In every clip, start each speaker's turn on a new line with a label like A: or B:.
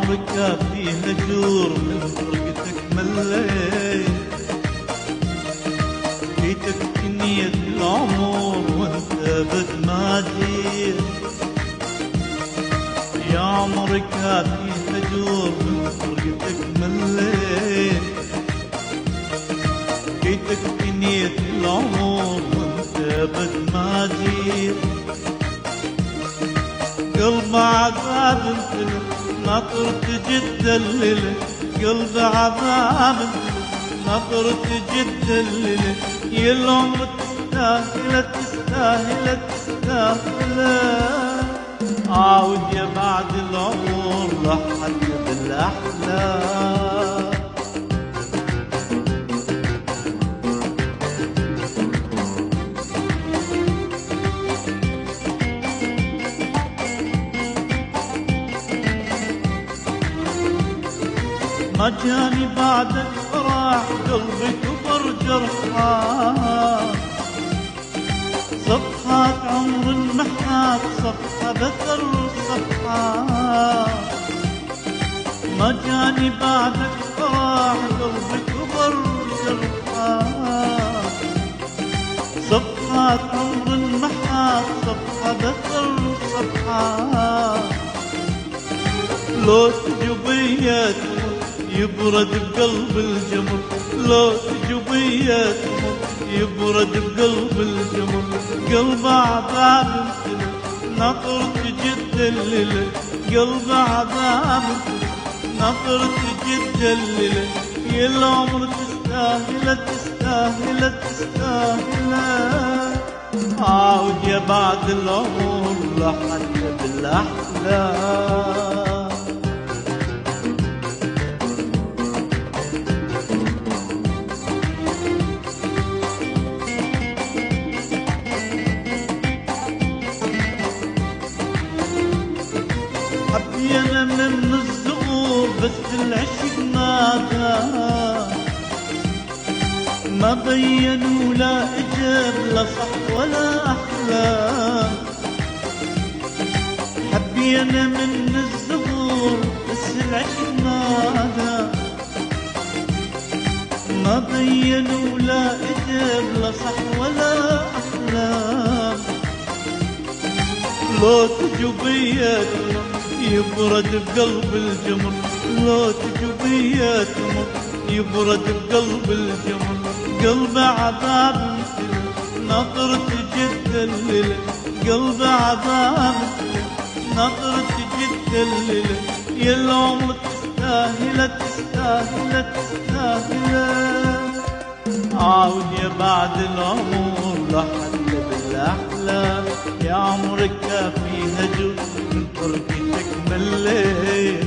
A: عمرك في هجور من فرقتك مليت، جيتك كنية العمر وانت بد ما جيت. يا عمرك في هجور من فرقتك مليت، جيتك كنية العمر وانت بد ما جيت. قلب عذاب انت ناطرت جد الليلة، قلب عذاب ناطرت جد الليلة. يا العمر تستاهل تستاهل تستاهل، عاود يا بعد العمر لحد بالأحلام. ما جاني بعدك فرح قلبي كبر جرحان، صفحات عمر محات صفحة بثر صفحات. ما جاني بعدك فرح قلبي كبر جرحان، صفحات عمر محات صفحة بثر صفحات. لو تجبيت يبرد بقلب الجمر، لو تجبيت يبرد بقلب الجمر. قلب عذاب نطرت جد الليلة، قلب عذاب نطرت جد الليلة. يا العمر تستاهل تستاهل تستاهل، عاود يا بعد العمر لحد بالأحلام. حبينا من الزهور بس العشق نادى، ما بين ولا اجاب لا صح ولا احلام. حبينا من الزهور بس العشق نادى، ما بين ولا اجاب لا صح ولا احلام. لو تجبيت يبرد بقلب الجمر، لو تجبيت يبرد بقلب الجمر. قلب عذاب نطرت جد الليلة، قلب عذاب نطرت جد الليلة. يا العمر تستاهل تستاهل تستاهل، عاود يا بعد العمر لحد بالأحلام. يا عمرك في هجر من فرقتك مليت،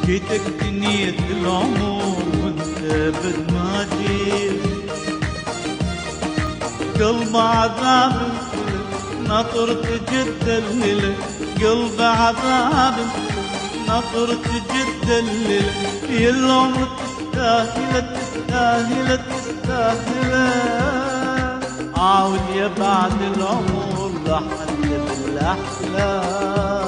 A: جيتك دنية العمر وانت بد ما جيت. قلب عذاب نطرت جد الليلة، قلب عذاب نطرت جد الليلة. يا العمر تستاهل تستاهل تستاهل، عاود يا بعد العمر لحد بالأحلام.